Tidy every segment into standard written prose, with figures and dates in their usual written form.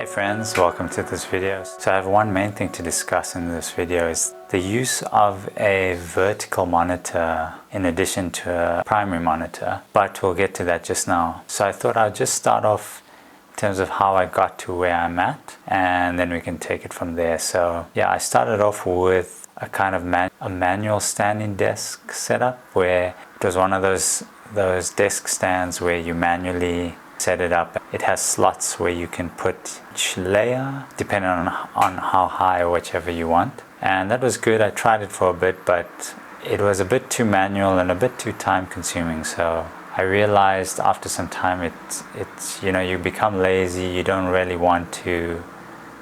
Hey friends, welcome to this video. So I have one main thing to discuss in this video is the use of a vertical monitor in addition to a primary monitor, but we'll get to that just now. So I thought I'll just start off in terms of how I got to where I'm at, and then we can take it from there. So yeah, I started off with a kind of a manual standing desk setup where it was one of those desk stands where you manually set it up. It has slots where you can put each layer depending on how high or whichever you want, and that was good. I tried it for a bit, but it was a bit too manual and a bit too time consuming, so I realized after some time it's you become lazy. You don't really want to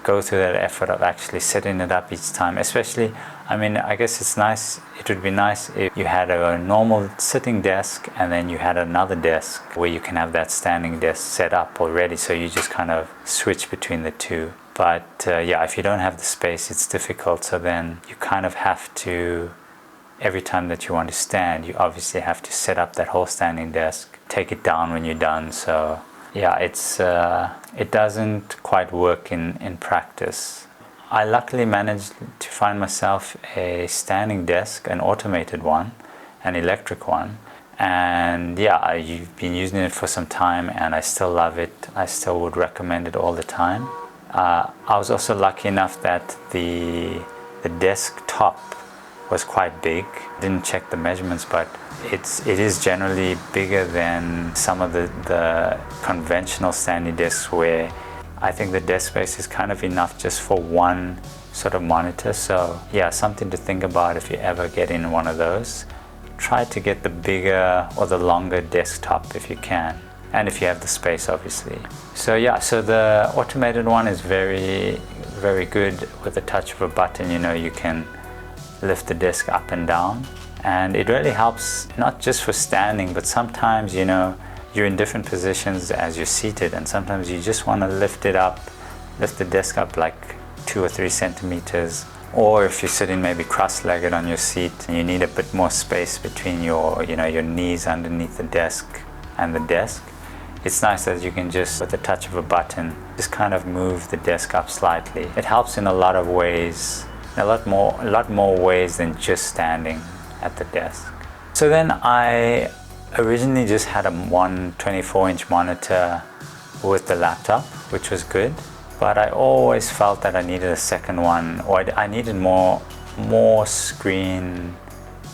go through that effort of actually setting it up each time. Especially, I guess it would be nice if you had a normal sitting desk and then you had another desk where you can have that standing desk set up already, so you just kind of switch between the two. But yeah, if you don't have the space, it's difficult. So then you kind of have to, every time that you want to stand, you obviously have to set up that whole standing desk, take it down when you're done. So yeah, it doesn't quite work in practice. I luckily managed to find myself a standing desk, an automated one, an electric one, and yeah, I've been using it for some time and I still love it. I still would recommend it all the time. I was also lucky enough that the desk top was quite big. Didn't check the measurements, but it is generally bigger than some of the conventional standing desks, where I think the desk space is kind of enough just for one sort of monitor. So yeah, something to think about if you ever get in one of those. Try to get the bigger or the longer desktop if you can, and if you have the space, obviously. So yeah, so the automated one is very, very good. With the touch of a button, you can lift the desk up and down, and it really helps not just for standing, but sometimes you're in different positions as you're seated, and sometimes you just want to lift the desk up like 2 or 3 centimeters. Or if you're sitting maybe cross-legged on your seat and you need a bit more space between your knees underneath the desk and the desk, it's nice that you can just, with the touch of a button, just kind of move the desk up slightly. It helps in a lot of ways, a lot more ways than just standing at the desk. So then I originally just had a 24-inch monitor with the laptop, which was good, but I always felt that I needed a second one, or I needed more screen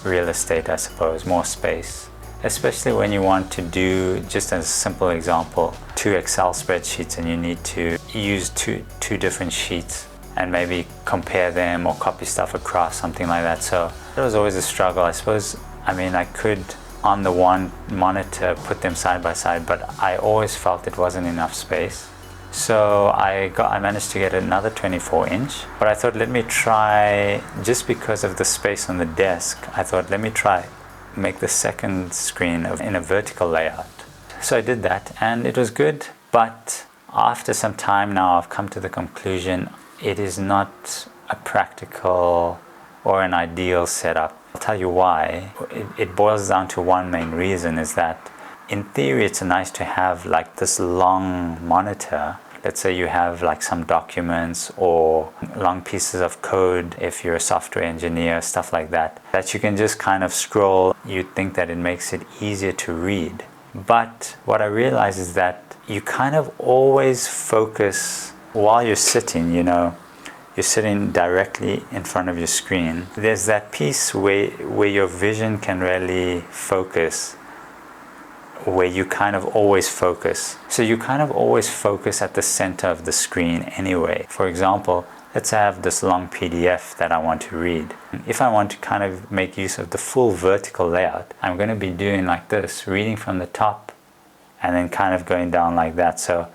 real estate, I suppose, more space. Especially when you want to do, just as a simple example, 2 Excel spreadsheets and you need to use two different sheets and maybe compare them or copy stuff across, something like that. So it was always a struggle. I suppose, I could on the one monitor put them side by side, but I always felt it wasn't enough space. So I managed to get another 24-inch, but I thought, let me try, just because of the space on the desk, I thought, let me try make the second screen in a vertical layout. So I did that and it was good, but after some time now I've come to the conclusion it is not a practical or an ideal setup. I'll tell you why. It boils down to one main reason, is that in theory it's nice to have like this long monitor. Let's say you have like some documents or long pieces of code, if you're a software engineer, stuff like that you can just kind of scroll. You'd think that it makes it easier to read. But what I realize is that you kind of always focus while you're sitting, you're sitting directly in front of your screen. There's that piece where your vision can really focus, where you kind of always focus. So you kind of always focus at the center of the screen anyway. For example, let's say I have this long PDF that I want to read. If I want to kind of make use of the full vertical layout, I'm going to be doing like this, reading from the top and then kind of going down like that. So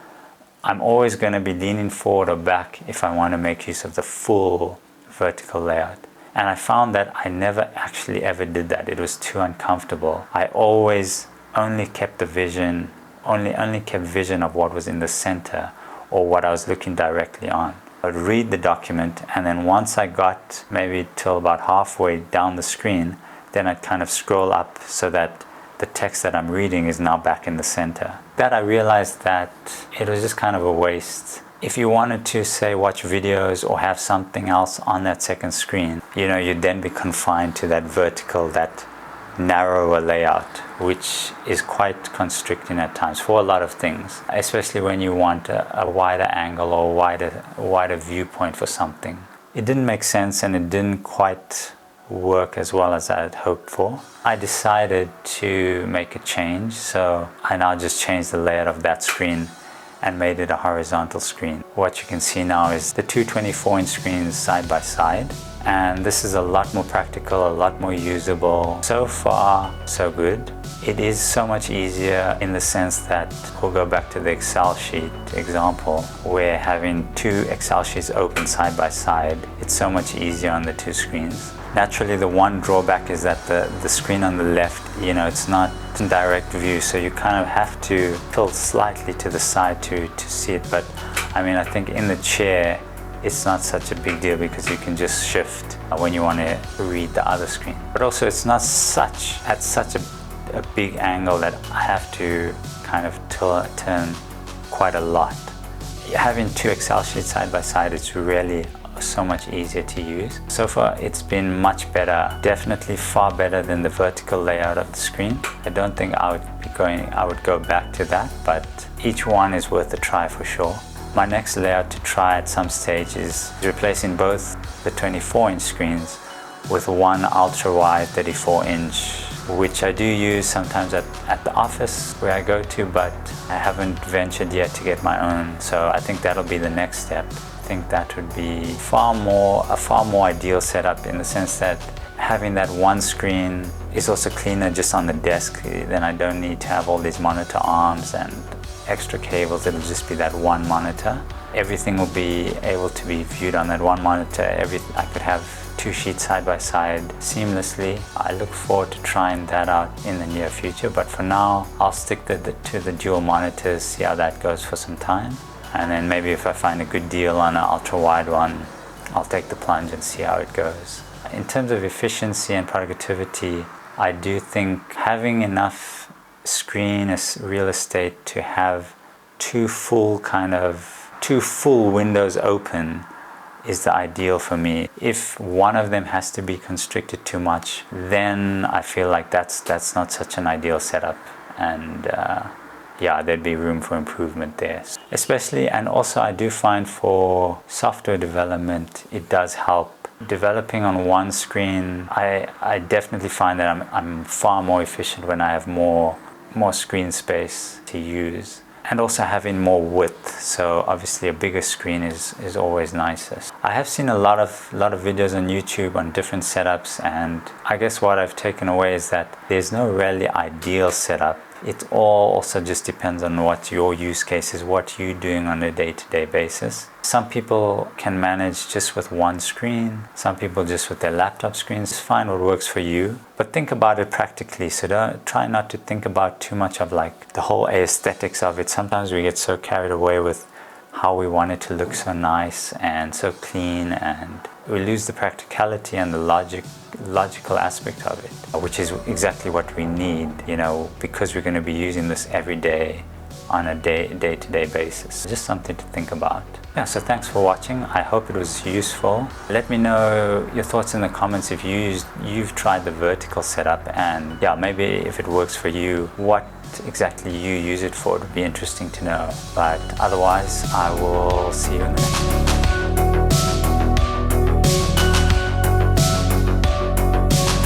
I'm always going to be leaning forward or back if I want to make use of the full vertical layout. And I found that I never actually ever did that. It was too uncomfortable. I always only kept vision of what was in the center or what I was looking directly on. I'd read the document, and then once I got maybe till about halfway down the screen, then I'd kind of scroll up so that the text that I'm reading is now back in the center. That I realized that it was just kind of a waste If you wanted to, say, watch videos or have something else on that second screen, you'd then be confined to that vertical, that narrower layout, which is quite constricting at times for a lot of things, especially when you want a wider angle or wider viewpoint for something. It didn't make sense, and it didn't quite work as well as I had hoped for. I decided to make a change, so I now just changed the layout of that screen and made it a horizontal screen. What you can see now is the two 24-inch screens side by side, and this is a lot more practical, a lot more usable. So far, so good. It is so much easier in the sense that we'll go back to the Excel sheet example, where having two Excel sheets open side by side, it's so much easier on the two screens. Naturally, the one drawback is that the screen on the left, it's not in direct view, so you kind of have to tilt slightly to the side to see it. But I think in the chair, it's not such a big deal because you can just shift when you want to read the other screen. But also, it's not at such a big angle that I have to kind of turn quite a lot. Having two Excel sheets side by side, it's really so much easier to use. So far, it's been much better, definitely far better than the vertical layout of the screen. I don't think I would go back to that, but each one is worth a try for sure. My next layout to try at some stage is replacing both the 24-inch screens with one ultra-wide 34-inch, which I do use sometimes at the office where I go to, but I haven't ventured yet to get my own. So I think that'll be the next step. I think that would be a far more ideal setup, in the sense that having that one screen is also cleaner just on the desk. Then I don't need to have all these monitor arms and extra cables. It'll just be that one monitor. Everything will be able to be viewed on that one monitor. I could have two sheets side by side seamlessly. I look forward to trying that out in the near future, but for now I'll stick to the dual monitors, see how that goes for some time, and then maybe if I find a good deal on an ultra wide one, I'll take the plunge and see how it goes. In terms of efficiency and productivity, I do think having enough screen real estate to have two full windows open is the ideal for me. If one of them has to be constricted too much, then I feel like that's not such an ideal setup, and there'd be room for improvement there. Especially, and also I do find for software development, it does help. Developing on one screen, I definitely find that I'm far more efficient when I have more screen space to use, and also having more width. So obviously a bigger screen is always nicest. I have seen a lot of videos on YouTube on different setups, and I guess what I've taken away is that there's no really ideal setup. It all also just depends on what your use case is, what you're doing on a day-to-day basis. Some people can manage just with one screen, some people just with their laptop screens. Find what works for you, but think about it practically. So try not to think about too much of like the whole aesthetics of it. Sometimes we get so carried away with how we want it to look so nice and so clean, and we lose the practicality and the logical aspect of it, which is exactly what we need, because we're going to be using this every day on a day-to-day basis. Just something to think about. So thanks for watching. I hope it was useful. Let me know your thoughts in the comments if you've tried the vertical setup, and maybe if it works for you, what exactly you use it for. It would be interesting to know. But otherwise, I will see you in the